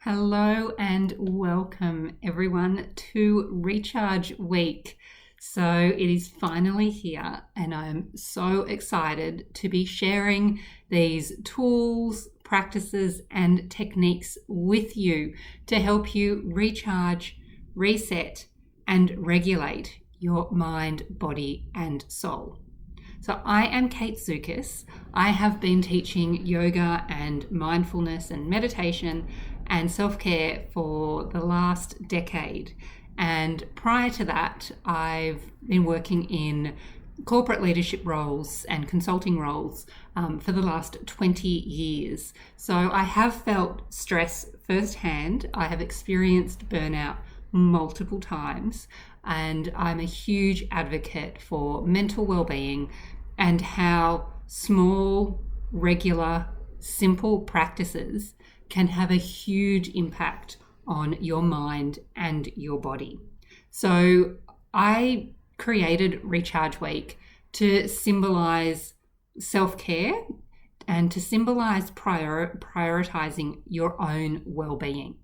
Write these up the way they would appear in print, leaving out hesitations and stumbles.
Hello and welcome everyone to Recharge Week. So it is finally here, and I'm so excited to be sharing these tools, practices, and techniques with you to help you recharge, reset, and regulate your mind, body, and soul. So I am Kate Zoukis. I have been teaching yoga and mindfulness and meditation and self-care for the last decade. And prior to that, I've been working in corporate leadership roles and consulting roles for the last 20 years. So I have felt stress firsthand. I have experienced burnout multiple times, and I'm a huge advocate for mental well-being and how small, regular, simple practices can have a huge impact on your mind and your body. So I created Recharge Week to symbolize self-care and to symbolize prioritizing your own well-being.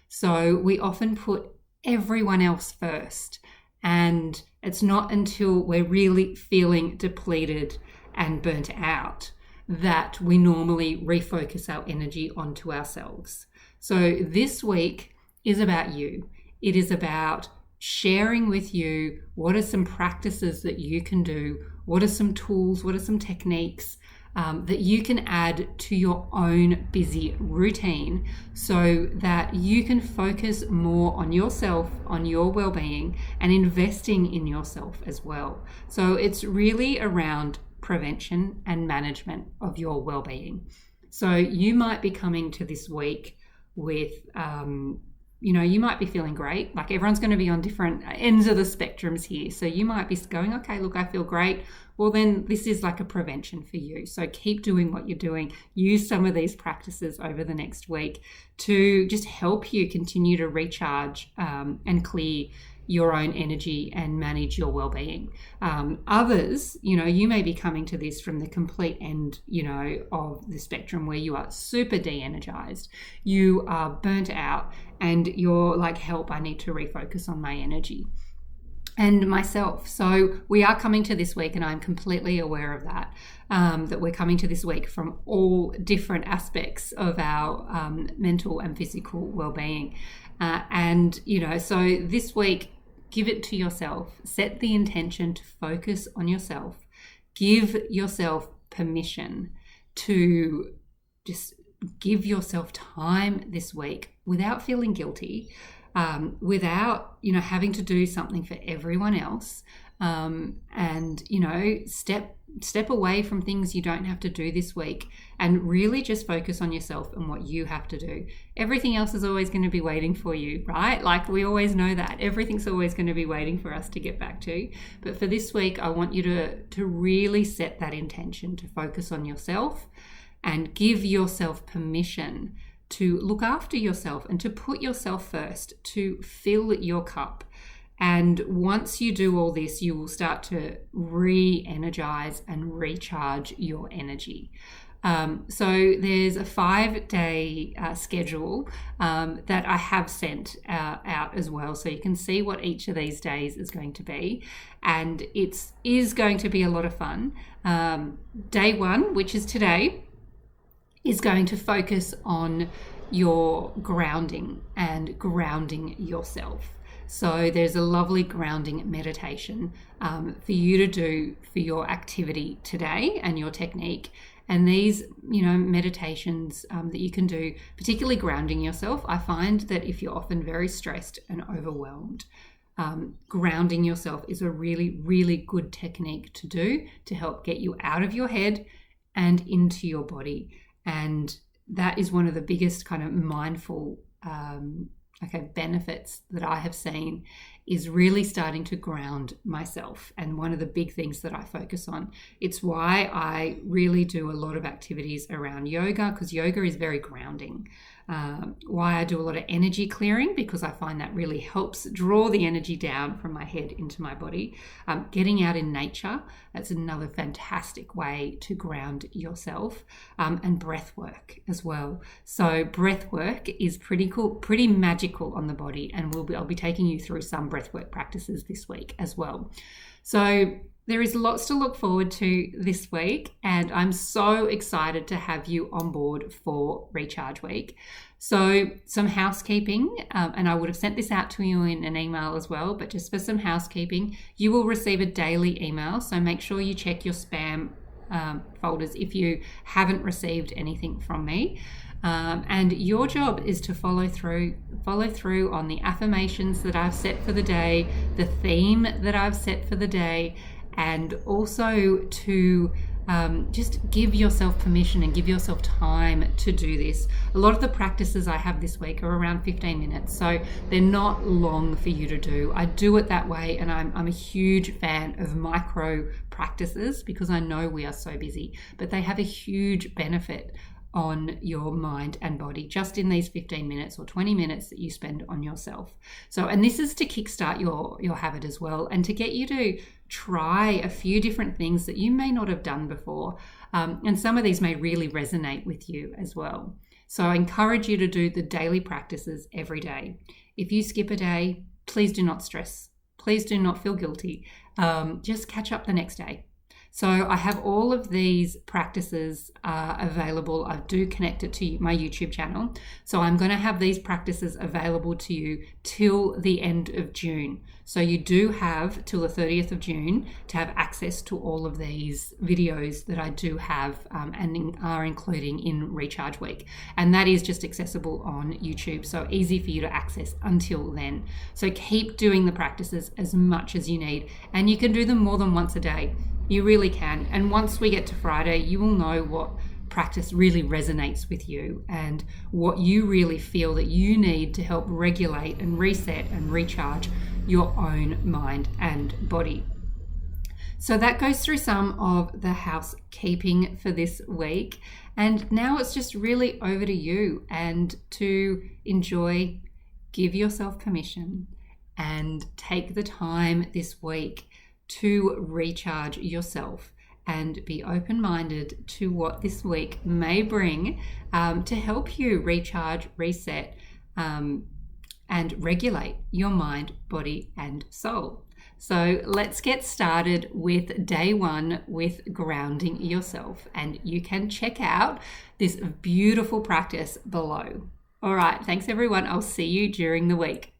So we often put everyone else first, and it's not until we're really feeling depleted and burnt out that we normally refocus our energy onto ourselves. So this week is about you. It is about sharing with you what are some practices that you can do, what are some tools, what are some techniques that you can add to your own busy routine so that you can focus more on yourself, on your well-being, and investing in yourself as well. So it's really around prevention and management of your well-being. So you might be coming to this week with you might be feeling great. Like, everyone's going to be on different ends of the spectrums here. So you might be going, okay, look, I feel great. Well, then this is like a prevention for you. So keep doing what you're doing. Use some of these practices over the next week to just help you continue to recharge and clear your own energy and manage your well-being. Others, you may be coming to this from the complete end, of the spectrum, where you are super de-energized, you are burnt out, and you're like, help, I need to refocus on my energy. And myself. So we are coming to this week, and I'm completely aware of that, that we're coming to this week from all different aspects of our mental and physical well-being. So this week, give it to yourself. Set the intention to focus on yourself. Give yourself permission to just give yourself time this week without feeling guilty, without, having to do something for everyone else. Step away from things you don't have to do this week, and really just focus on yourself and what you have to do. Everything else is always going to be waiting for you, right? Like, we always know that everything's always going to be waiting for us to get back to. But for this week, I want you to really set that intention to focus on yourself and give yourself permission to look after yourself and to put yourself first, to fill your cup. And once you do all this, you will start to re-energize and recharge your energy. So there's a 5-day schedule that I have sent out as well. So you can see what each of these days is going to be. And it is going to be a lot of fun. Day 1, which is today, is going to focus on your grounding and grounding yourself. So there's a lovely grounding meditation for you to do for your activity today and your technique. And these, meditations that you can do, particularly grounding yourself, I find that if you're often very stressed and overwhelmed, grounding yourself is a really, really good technique to do to help get you out of your head and into your body. And that is one of the biggest kind of mindful benefits that I have seen, is really starting to ground myself. And one of the big things that I focus on, it's why I really do a lot of activities around yoga, because yoga is very grounding. Why I do a lot of energy clearing, because I find that really helps draw the energy down from my head into my body. Getting out in nature, that's another fantastic way to ground yourself, and breath work as well. So breath work is pretty cool, pretty magical on the body, and I'll be taking you through some breath work practices this week as well. So there is lots to look forward to this week, and I'm so excited to have you on board for Recharge Week. So some housekeeping, and I would have sent this out to you in an email as well, but just for some housekeeping, you will receive a daily email. So make sure you check your spam folders if you haven't received anything from me. And your job is to follow through on the affirmations that I've set for the day, the theme that I've set for the day, and also to just give yourself permission and give yourself time to do this. A lot of the practices I have this week are around 15 minutes, so they're not long for you to do. I do it that way, and I'm a huge fan of micro practices because I know we are so busy, but they have a huge benefit on your mind and body just in these 15 minutes or 20 minutes that you spend on yourself. So, and this is to kickstart your habit as well, and to get you to try a few different things that you may not have done before. And some of these may really resonate with you as well. So I encourage you to do the daily practices every day. If you skip a day, please do not stress. Please do not feel guilty. Just catch up the next day. So I have all of these practices available. I do connect it to my YouTube channel. So I'm going to have these practices available to you till the end of June. So you do have till the 30th of June to have access to all of these videos that I do have and are including in Recharge Week. And that is just accessible on YouTube. So easy for you to access until then. So keep doing the practices as much as you need. And you can do them more than once a day. You really can. And once we get to Friday, you will know what practice really resonates with you and what you really feel that you need to help regulate and reset and recharge your own mind and body. So that goes through some of the housekeeping for this week. And now it's just really over to you and to enjoy, give yourself permission, and take the time this week to recharge yourself and be open-minded to what this week may bring to help you recharge, reset, and regulate your mind, body, and soul. So let's get started with day one with grounding yourself, and you can check out this beautiful practice below. All right, thanks everyone. I'll see you during the week.